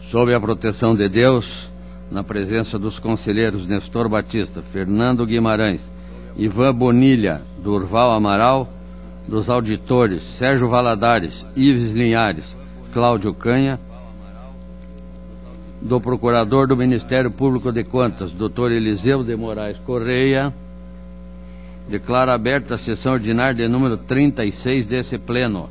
Sob a proteção de Deus, na presença dos conselheiros Nestor Batista, Fernando Guimarães, Ivan Bonilha, Durval Amaral, dos auditores Sérgio Valadares, Ives Linhares, Cláudio Canha, do procurador do Ministério Público de Contas, Dr. Eliseu de Moraes Correia, declaro aberta a sessão ordinária de número 36 desse pleno.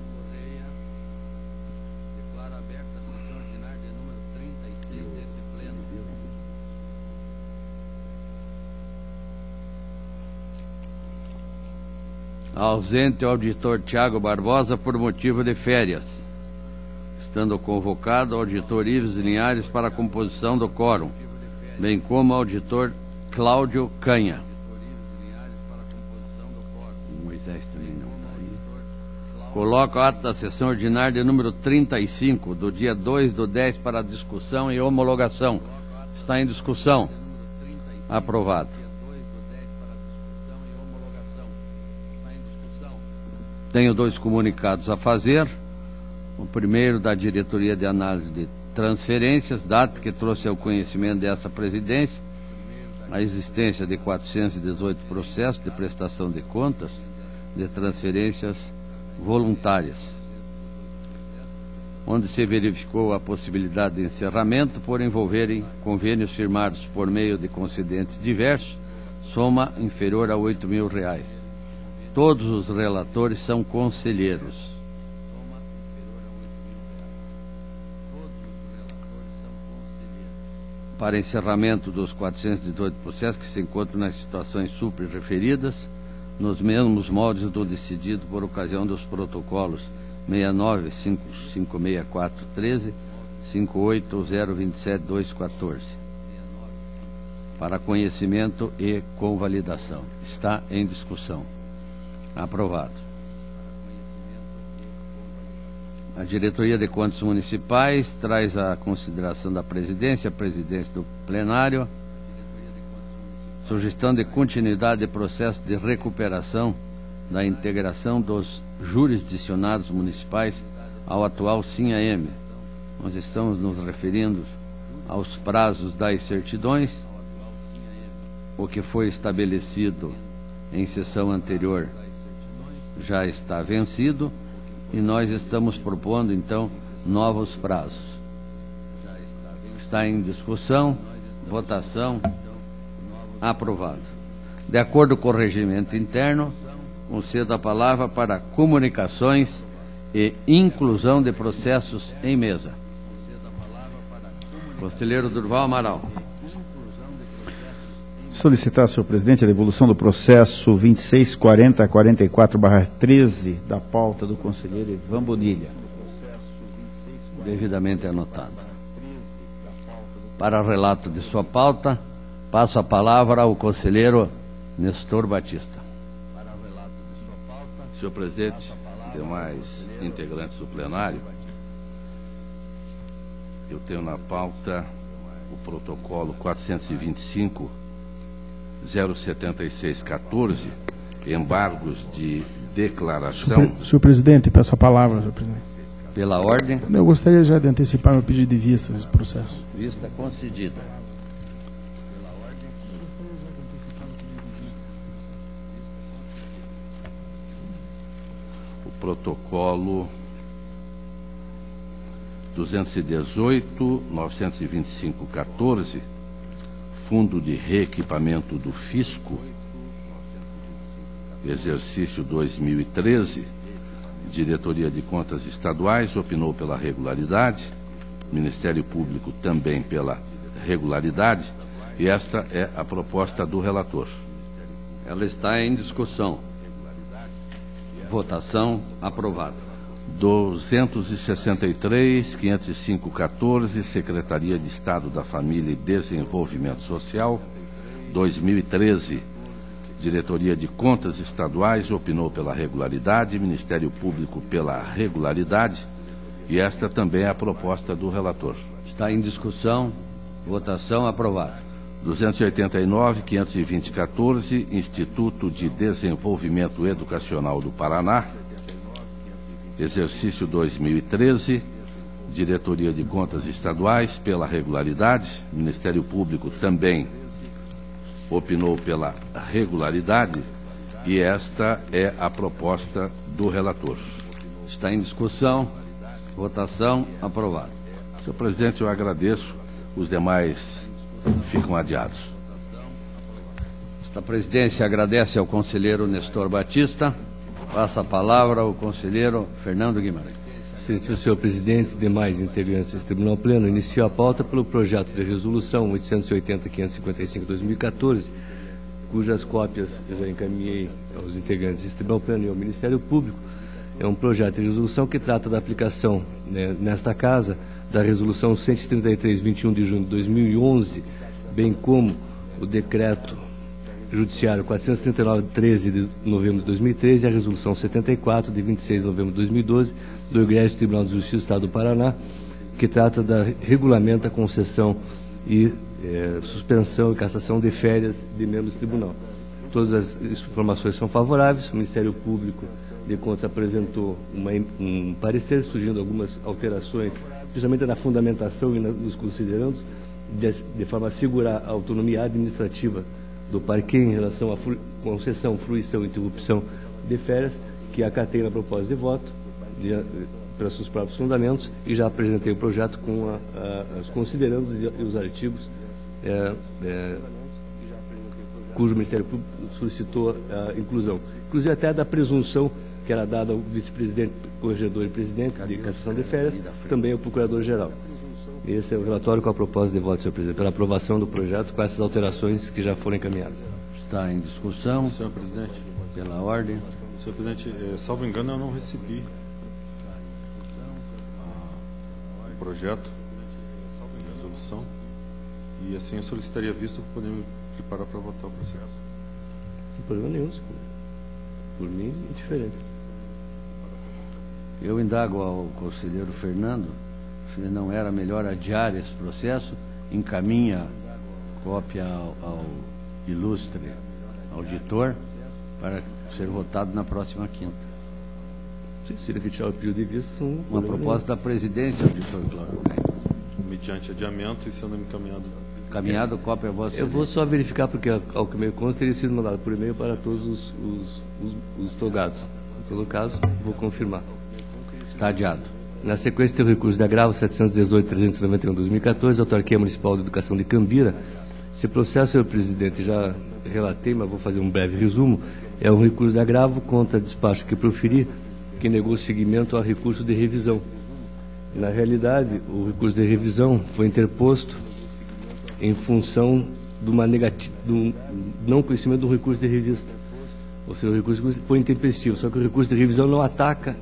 Ausente o auditor Tiago Barbosa por motivo de férias. Estando convocado o auditor Ives Linhares para a composição do quórum, bem como o auditor Cláudio Canha. O Moisés também não está aí. Coloco a ata da sessão ordinária de número 35, do dia 2/10, para discussão e homologação. Está em discussão. Aprovado. Tenho 2 comunicados a fazer. O primeiro da Diretoria de Análise de Transferências, data que trouxe ao conhecimento dessa presidência a existência de 418 processos de prestação de contas de transferências voluntárias, onde se verificou a possibilidade de encerramento por envolverem convênios firmados por meio de concedentes diversos, soma inferior a R$ 8.000. Todos os relatores são conselheiros. Para encerramento dos 418 processos que se encontram nas situações supra-referidas, nos mesmos moldes do decidido por ocasião dos protocolos 69 554 13, 58 027 214, para conhecimento e convalidação. Está em discussão. Aprovado. A Diretoria de Contas Municipais traz à consideração da presidência, a presidência do plenário, sugestão de continuidade de processo de recuperação da integração dos jurisdicionados municipais ao atual SIM-AM. Nós estamos nos referindo aos prazos das certidões, o que foi estabelecido em sessão anterior já está vencido e nós estamos propondo, então, novos prazos. Está em discussão, votação, aprovado. De acordo com o regimento interno, concedo a palavra para comunicações e inclusão de processos em mesa. Conselheiro Durval Amaral. Solicitar, senhor presidente, a devolução do processo 2640-44/13 da pauta do conselheiro Ivan Bonilha. Devidamente anotado. Para relato de sua pauta, passo a palavra ao conselheiro Nestor Batista. Senhor presidente, demais integrantes do plenário, eu tenho na pauta o protocolo 425-07614, embargos de declaração. Senhor presidente, peço a palavra, senhor presidente. Pela ordem. Eu gostaria já de antecipar meu pedido de vista desse processo. Vista concedida. O protocolo 218-925-14, Fundo de Reequipamento do Fisco, exercício 2013, Diretoria de Contas Estaduais opinou pela regularidade, Ministério Público também pela regularidade, e esta é a proposta do relator. Ela está em discussão. Votação aprovada. 263-505-14, Secretaria de Estado da Família e Desenvolvimento Social, 2013, Diretoria de Contas Estaduais opinou pela regularidade, Ministério Público pela regularidade, e esta também é a proposta do relator. Está em discussão, votação aprovada. 289-520-14, Instituto de Desenvolvimento Educacional do Paraná, exercício 2013, Diretoria de Contas Estaduais, pela regularidade. O Ministério Público também opinou pela regularidade. E esta é a proposta do relator. Está em discussão. Votação. Aprovado. Senhor presidente, eu agradeço. Os demais ficam adiados. Esta presidência agradece ao conselheiro Nestor Batista. Passa a palavra ao conselheiro Fernando Guimarães. Senhor presidente, demais integrantes desse Tribunal Pleno, iniciou a pauta pelo projeto de resolução 880-555-2014, cujas cópias eu já encaminhei aos integrantes desse Tribunal Pleno e ao Ministério Público. É um projeto de resolução que trata da aplicação, nesta Casa, da Resolução 133-21 de junho de 2011, bem como o Decreto Judiciário 439-13 de novembro de 2013 e a Resolução 74 de 26 de novembro de 2012 do Egresso Tribunal de Justiça do Estado do Paraná, que trata da regulamenta, concessão e suspensão e cassação de férias de membros do tribunal. Todas as informações são favoráveis. O Ministério Público de Contas apresentou um parecer, surgindo algumas alterações, principalmente na fundamentação e nos considerandos, de forma a assegurar a autonomia administrativa do parquê em relação à concessão, fruição e interrupção de férias, que acatei na proposta de voto, para seus próprios fundamentos, e já apresentei o projeto com os considerandos e os artigos cujo Ministério Público solicitou a inclusão. Inclusive até da presunção que era dada ao vice-presidente, corregedor e presidente de cassação de férias, também ao procurador-geral. Esse é o relatório com a proposta de voto, senhor presidente, pela aprovação do projeto com essas alterações que já foram encaminhadas. Está em discussão. Senhor presidente. Pela ordem. Senhor presidente, salvo engano, eu não recebi o projeto de resolução e assim eu solicitaria visto para poder me preparar para votar o processo. Não tem problema nenhum, senhor. Por mim, é diferente. Eu indago ao conselheiro Fernando se não era melhor adiar esse processo, encaminha cópia ao ilustre auditor para ser votado na próxima quinta. Se ele retirar o pedido de vista, são uma proposta da presidência, auditor Cláudio. Mediante adiamento e sendo encaminhado. Encaminhado, cópia a vossa. Eu vou só verificar, porque ao que me consta, teria sido mandado por e-mail para todos os togados. Em todo caso, vou confirmar. Está adiado. Na sequência, tem o recurso de agravo 718-391-2014, da Autarquia Municipal de Educação de Cambira. Esse processo, senhor presidente, já relatei, mas vou fazer um breve resumo. É um recurso de agravo contra despacho que proferi, que negou seguimento ao recurso de revisão. E, na realidade, o recurso de revisão foi interposto em função de do não conhecimento do recurso de revista. Ou seja, o recurso foi intempestivo, só que o recurso de revisão não ataca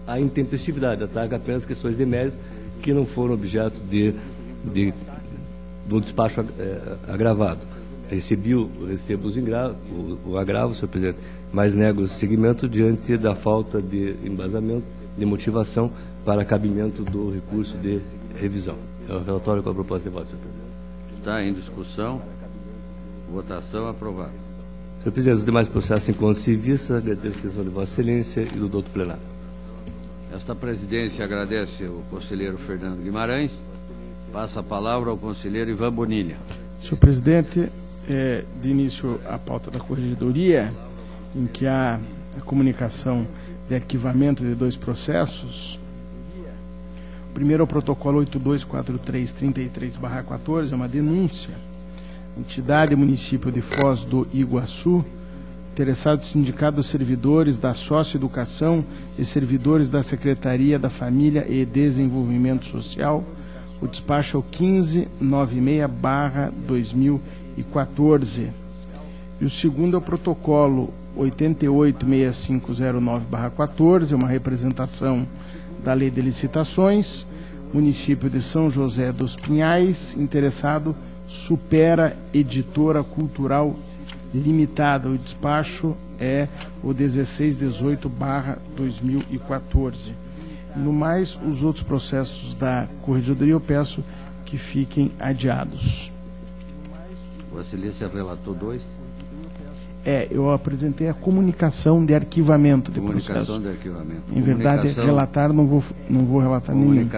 a intempestividade, ataca apenas questões de mérito que não foram objeto do despacho agravado. Recebo o agravo, senhor presidente, mas nego o seguimento diante da falta de embasamento, de motivação para cabimento do recurso de revisão. É o relatório com a proposta de voto, senhor presidente. Está em discussão. Votação aprovada. Senhor presidente, os demais processos encontram-se em vista, agradeço a atenção de Vossa Excelência e do doutor plenário. Esta presidência agradece ao conselheiro Fernando Guimarães. Passa a palavra ao conselheiro Ivan Bonilha. Senhor presidente, de início a pauta da corregedoria, em que há a comunicação de arquivamento de dois processos. O primeiro é o protocolo 824333/14, é uma denúncia. Entidade Município de Foz do Iguaçu, interessado Sindicato dos Servidores da Socioeducação e Servidores da Secretaria da Família e Desenvolvimento Social. O despacho é o 1596/2014. E o segundo é o protocolo 886509/14, é uma representação da Lei de Licitações. Município de São José dos Pinhais, interessado Supera Editora Cultural Limitada. O despacho é o 1618/2014. No mais, os outros processos da corregedoria eu peço que fiquem adiados. Vossa Excelência relatou dois? Eu apresentei a comunicação de arquivamento de processo. Comunicação de arquivamento. Em verdade, relatar, não vou relatar nenhum.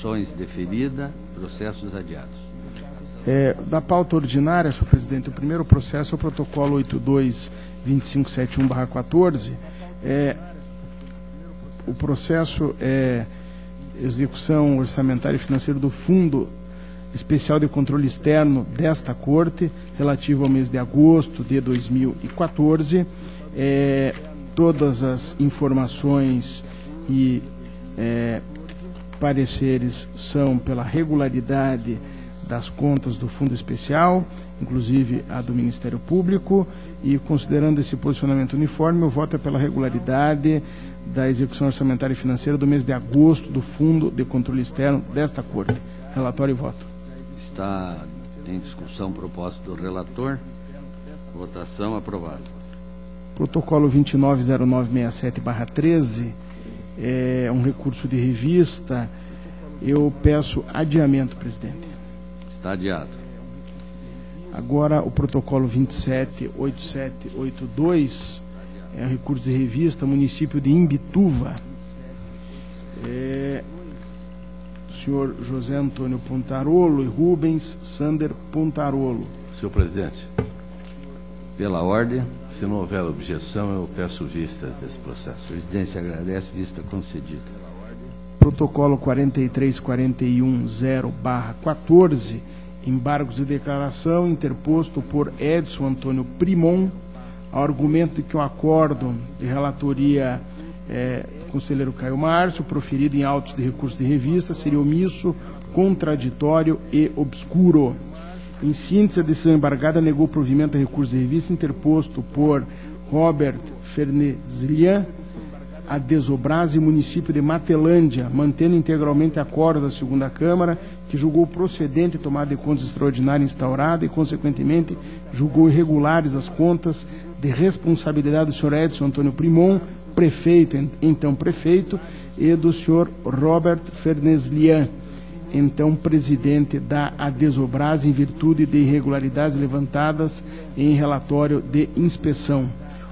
execuções deferida, processos adiados. Da pauta ordinária, senhor presidente, o primeiro processo é o protocolo 82-2571/14. O processo é execução orçamentária e financeira do Fundo Especial de Controle Externo desta Corte, relativo ao mês de agosto de 2014. Todas as informações e pareceres são pela regularidade das contas do Fundo Especial, inclusive a do Ministério Público, e considerando esse posicionamento uniforme, o voto é pela regularidade da execução orçamentária e financeira do mês de agosto do Fundo de Controle Externo desta Corte. Relatório e voto. Está em discussão proposta do relator. Votação aprovado. Protocolo 290967/13 é um recurso de revista. Eu peço adiamento, presidente. Está adiado. Agora o protocolo 278782 é um recurso de revista, município de Imbituva. Senhor José Antônio Pontarolo e Rubens Sander Pontarolo. Senhor presidente, Pela ordem, se não houver objeção, eu peço vistas desse a processo. presidência agradece, vista concedida. Protocolo 43410/14, embargos de declaração interposto por Edson Antônio Primon, ao argumento de que o acórdão de relatoria do conselheiro Caio Márcio, proferido em autos de recurso de revista, seria omisso, contraditório e obscuro. Em síntese, a decisão embargada negou provimento a recurso de revista interposto por Robert Fernezlian, a Desobras e município de Matelândia, mantendo integralmente acordo da segunda Câmara, que julgou procedente tomada de contas extraordinária instaurada e, consequentemente, julgou irregulares as contas de responsabilidade do senhor Edson Antônio Primon, prefeito, então prefeito, e do senhor Robert Fernezlian, então presidente da Adesobras, em virtude de irregularidades levantadas em relatório de inspeção.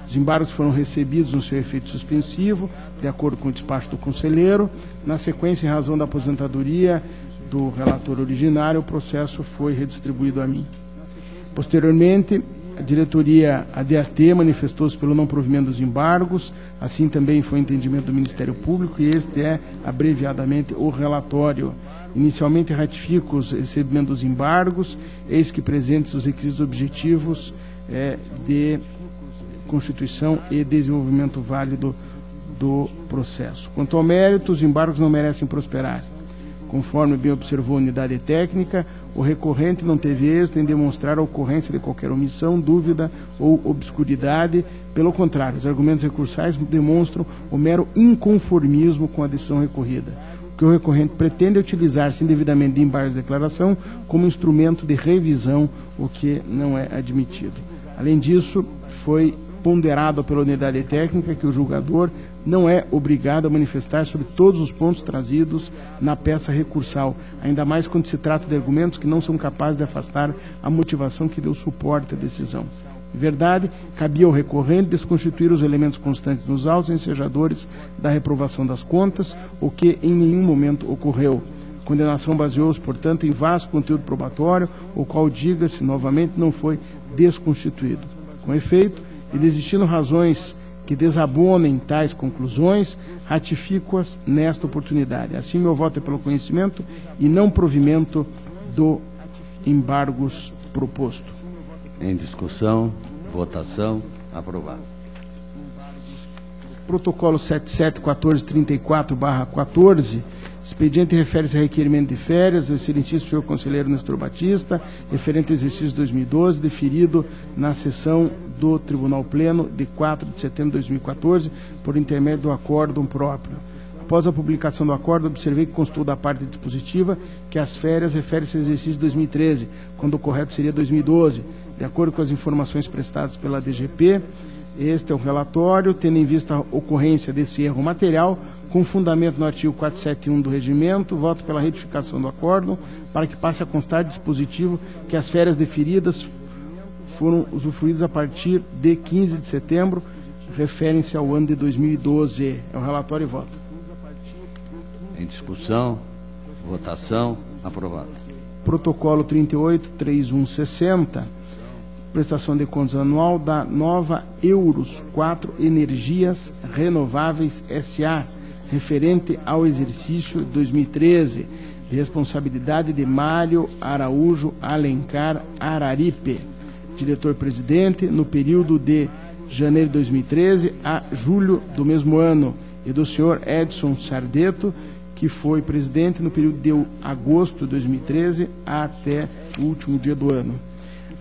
Os embargos foram recebidos no seu efeito suspensivo, de acordo com o despacho do conselheiro. Na sequência, em razão da aposentadoria do relator originário, o processo foi redistribuído a mim. Posteriormente, a diretoria ADAT manifestou-se pelo não provimento dos embargos, assim também foi o entendimento do Ministério Público, e este é, abreviadamente, o relatório. Inicialmente, ratifico os recebimentos dos embargos, eis que presentes os requisitos objetivos de constituição e desenvolvimento válido do processo. Quanto ao mérito, os embargos não merecem prosperar. Conforme bem observou a unidade técnica, o recorrente não teve êxito em demonstrar a ocorrência de qualquer omissão, dúvida ou obscuridade. Pelo contrário, os argumentos recursais demonstram o mero inconformismo com a decisão recorrida. O que o recorrente pretende é utilizar-se indevidamente de embargos de declaração como instrumento de revisão, o que não é admitido. Além disso, foi ponderado pela unidade técnica que o julgador não é obrigado a manifestar sobre todos os pontos trazidos na peça recursal, ainda mais quando se trata de argumentos que não são capazes de afastar a motivação que deu suporte à decisão. Em verdade, cabia ao recorrente desconstituir os elementos constantes nos autos ensejadores da reprovação das contas, o que em nenhum momento ocorreu. A condenação baseou-se, portanto, em vasto conteúdo probatório, o qual, diga-se novamente, não foi desconstituído. Com efeito, e desistindo razões que desabonem tais conclusões, ratifico-as nesta oportunidade. Assim, meu voto é pelo conhecimento e não provimento do embargos proposto. Em discussão, votação, aprovado. Protocolo 771434/14, expediente refere-se a requerimento de férias do excelentíssimo senhor conselheiro Nestor Batista, referente ao exercício de 2012, deferido na sessão do Tribunal Pleno de 4 de setembro de 2014, por intermédio do acórdão próprio. Após a publicação do acórdão, observei que constou da parte dispositiva que as férias referem-se ao exercício de 2013, quando o correto seria 2012. De acordo com as informações prestadas pela DGP, este é o relatório, tendo em vista a ocorrência desse erro material, com fundamento no artigo 471 do Regimento, voto pela retificação do acórdão, para que passe a constar dispositivo que as férias deferidas foram usufruídas a partir de 15 de setembro, referem-se ao ano de 2012. É o relatório e voto. Em discussão, Votação. Aprovado. Protocolo 38-3160, prestação de contas anual da Nova Eurus 4 Energias Renováveis S.A., referente ao exercício 2013, de responsabilidade de Mário Araújo Alencar Araripe, diretor-presidente, no período de janeiro de 2013 a julho do mesmo ano, e do senhor Edson Sardeto, que foi presidente no período de agosto de 2013 até o último dia do ano.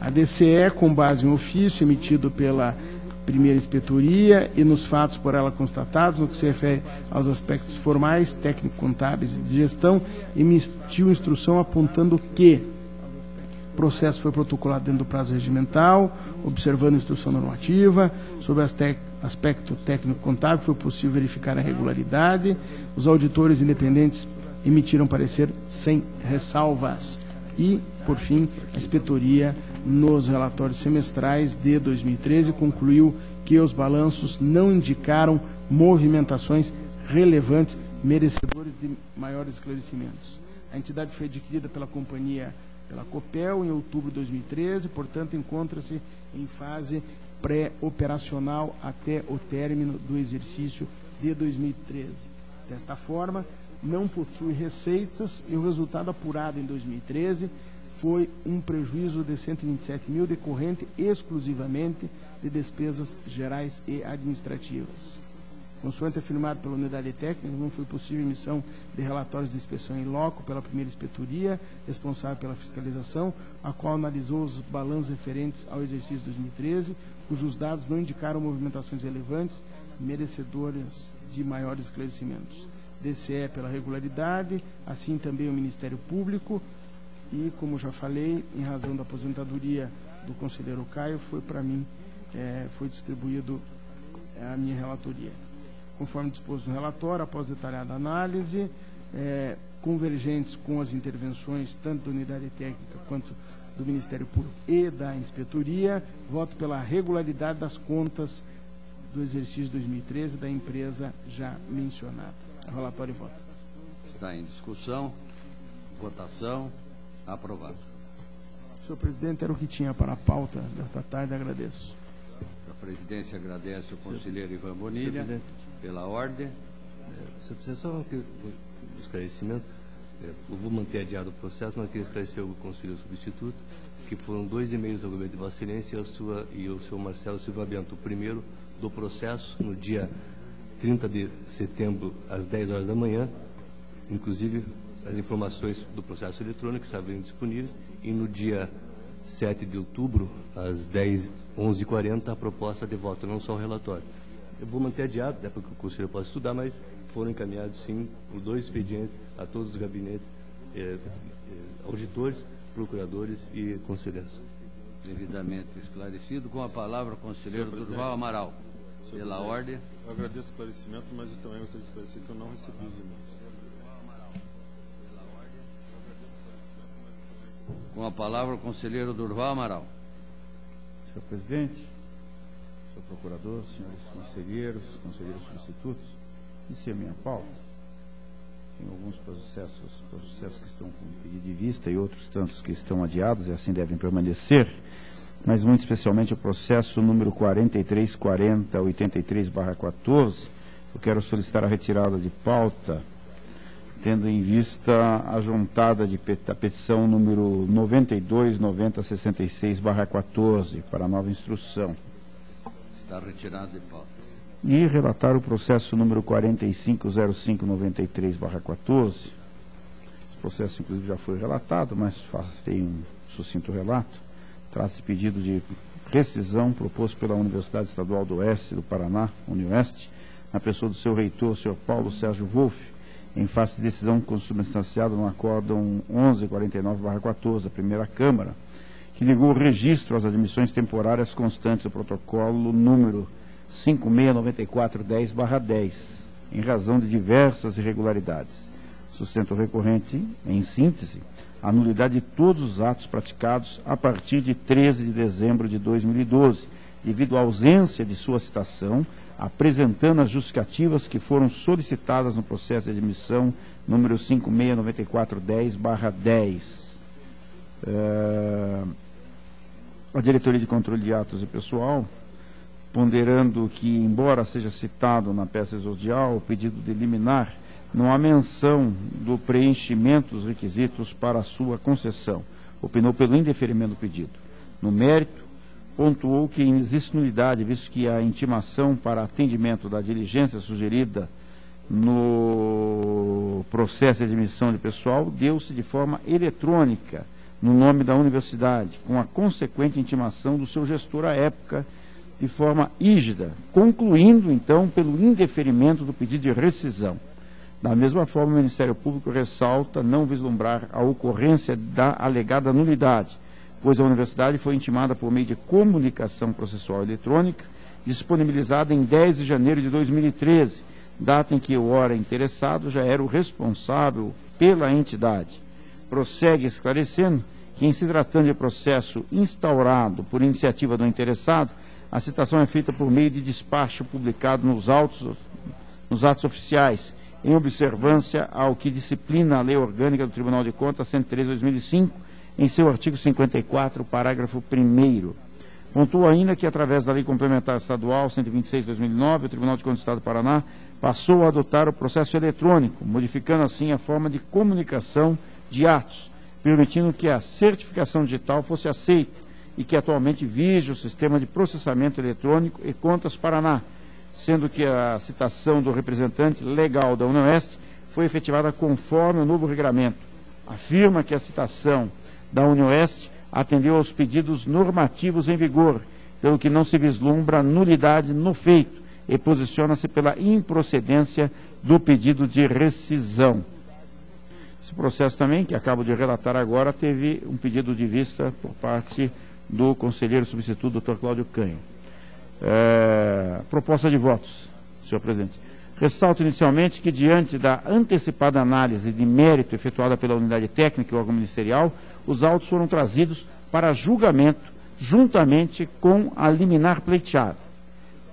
A DCE, com base em ofício emitido pela primeira inspetoria e nos fatos por ela constatados, no que se refere aos aspectos formais, técnico-contábeis e de gestão, emitiu instrução apontando que o processo foi protocolado dentro do prazo regimental, observando a instrução normativa. Sobre aspecto técnico-contábil, foi possível verificar a regularidade. Os auditores independentes emitiram parecer sem ressalvas. E, por fim, a inspetoria, nos relatórios semestrais de 2013, concluiu que os balanços não indicaram movimentações relevantes merecedores de maiores esclarecimentos. A entidade foi adquirida pela companhia, pela Copel, em outubro de 2013, portanto, encontra-se em fase pré-operacional até o término do exercício de 2013. Desta forma, não possui receitas e o resultado apurado em 2013 foi um prejuízo de 127 mil decorrente exclusivamente de despesas gerais e administrativas. Consoante afirmado pela unidade técnica, não foi possível emissão de relatórios de inspeção em loco pela primeira inspetoria, responsável pela fiscalização, a qual analisou os balanços referentes ao exercício de 2013, cujos dados não indicaram movimentações relevantes, merecedoras de maiores esclarecimentos. DCE pela regularidade, assim também o Ministério Público, e, como já falei, em razão da aposentadoria do conselheiro Caio, foi para mim, foi distribuído a minha relatoria. Conforme disposto no relatório, após detalhada análise, convergentes com as intervenções tanto da unidade técnica quanto do Ministério Público e da inspetoria, voto pela regularidade das contas do exercício 2013 da empresa já mencionada. Relatório e voto. Está em discussão. Votação. Aprovado. Senhor presidente, era o que tinha para a pauta desta tarde. Agradeço. A presidência agradece ao conselheiro Ivan Bonilha pela ordem. Senhor presidente, só um esclarecimento. Eu vou manter adiado o processo, mas queria esclarecer o conselheiro substituto, que foram 2 e-mails ao governo de Vossa Excelência e ao senhor Marcelo Silva Bento. O primeiro do processo, no dia 30 de setembro, às 10 horas da manhã, inclusive as informações do processo eletrônico estavam disponíveis, e no dia 7 de outubro, às 11h40, a proposta de voto, não só o relatório. Eu vou manter adiado, até porque o conselheiro pode estudar, mas foram encaminhados, sim, por 2 expedientes a todos os gabinetes, auditores, procuradores e conselheiros. Devidamente esclarecido. Com a palavra, o conselheiro Durval Amaral. Pela ordem. Eu agradeço o esclarecimento, mas eu também gostaria de esclarecer que eu não recebi os e-mails. Com a palavra, o conselheiro Durval Amaral. Senhor presidente, senhor procurador, senhores conselheiros substitutos, isso é a minha pauta. Tem alguns processos que estão com pedido de vista e outros tantos que estão adiados e assim devem permanecer, mas muito especialmente o processo número 434083/14, eu quero solicitar a retirada de pauta, tendo em vista a juntada da petição número 929066/14 para a nova instrução. Está retirado de pauta. E relatar o processo número 450593/14. Esse processo, inclusive, já foi relatado, mas farei um sucinto relato. Trata-se de pedido de rescisão proposto pela Universidade Estadual do Oeste do Paraná, Unioeste, na pessoa do seu reitor, o senhor Paulo Sérgio Wolff, em face de decisão consubstanciada no acórdão 1149/14 da primeira Câmara, que ligou o registro às admissões temporárias constantes do protocolo número 569410/10, em razão de diversas irregularidades. Sustento recorrente, em síntese, a nulidade de todos os atos praticados a partir de 13 de dezembro de 2012, devido à ausência de sua citação, apresentando as justificativas que foram solicitadas no processo de admissão número 569410/10. A Diretoria de Controle de Atos e Pessoal, ponderando que, embora seja citado na peça exordial o pedido de liminar, não há menção do preenchimento dos requisitos para a sua concessão, opinou pelo indeferimento do pedido. No mérito, pontuou que existe nulidade, visto que a intimação para atendimento da diligência sugerida no processo de admissão de pessoal deu-se de forma eletrônica, no nome da universidade, com a consequente intimação do seu gestor à época, de forma rígida, concluindo, então, pelo indeferimento do pedido de rescisão. Da mesma forma, o Ministério Público ressalta não vislumbrar a ocorrência da alegada nulidade, pois a universidade foi intimada por meio de comunicação processual eletrônica, disponibilizada em 10 de janeiro de 2013, data em que o ora interessado já era o responsável pela entidade. Prossegue esclarecendo que, em se tratando de processo instaurado por iniciativa do interessado, a citação é feita por meio de despacho publicado nos atos oficiais, em observância ao que disciplina a Lei Orgânica do Tribunal de Contas 103/2005, em seu artigo 54, parágrafo 1º. Pontua ainda que, através da Lei Complementar Estadual 126/2009, o Tribunal de Contas do Estado do Paraná passou a adotar o processo eletrônico, modificando assim a forma de comunicação de atos, permitindo que a certificação digital fosse aceita e que atualmente vige o sistema de processamento eletrônico e Contas Paraná, sendo que a citação do representante legal da UniOeste foi efetivada conforme o novo regulamento. Afirma que a citação da UniOeste atendeu aos pedidos normativos em vigor, pelo que não se vislumbra nulidade no feito, e posiciona-se pela improcedência do pedido de rescisão. Esse processo também, que acabo de relatar agora, teve um pedido de vista por parte do conselheiro substituto, Dr. Cláudio Canho. Proposta de votos, senhor presidente. Ressalto inicialmente que, diante da antecipada análise de mérito efetuada pela unidade técnica e órgão ministerial, os autos foram trazidos para julgamento juntamente com a liminar pleiteada.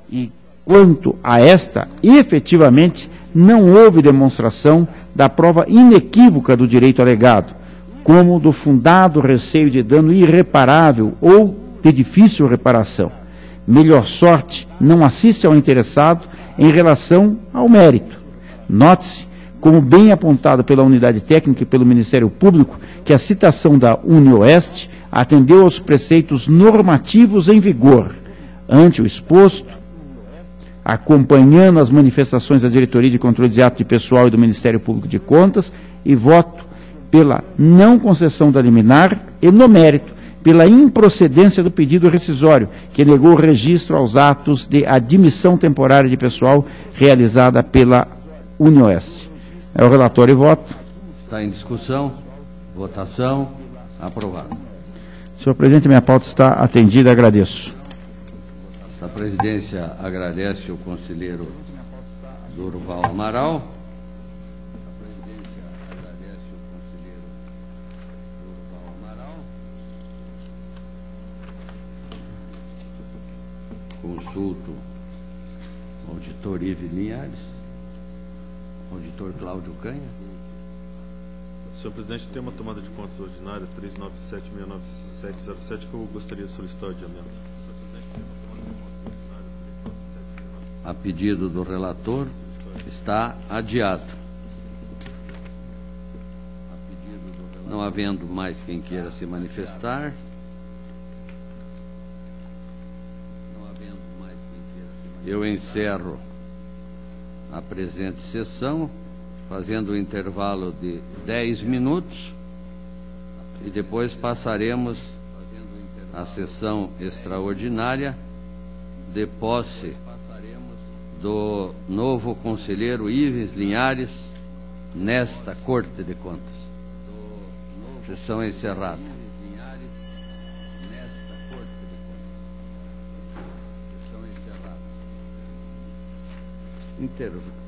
E, quanto a esta, efetivamente, não houve demonstração da prova inequívoca do direito alegado, como do fundado receio de dano irreparável ou de difícil reparação. Melhor sorte não assiste ao interessado em relação ao mérito. Note-se, como bem apontado pela unidade técnica e pelo Ministério Público, que a citação da UniOeste atendeu aos preceitos normativos em vigor. Ante o exposto, acompanhando as manifestações da Diretoria de Controle de Atos de Pessoal e do Ministério Público de Contas, e voto pela não concessão da liminar e, no mérito, pela improcedência do pedido rescisório, que negou o registro aos atos de admissão temporária de pessoal realizada pela UniOeste. É o relatório e voto. Está em discussão. Votação. Aprovado. Senhor presidente, minha pauta está atendida. Agradeço. A presidência agradece o conselheiro Durval Amaral. Consulto o auditor Ives Linhares, auditor Cláudio Canha. Senhor presidente, tem uma tomada de contas ordinária 397-69707 que eu gostaria de solicitar o adiamento. A pedido do relator, está adiado. Não havendo mais quem queira se manifestar, eu encerro a presente sessão, fazendo um intervalo de 10 minutos, e depois passaremos à sessão extraordinária de posse do novo conselheiro Ives Linhares nesta Corte de Contas. Sessão encerrada. Intervalo.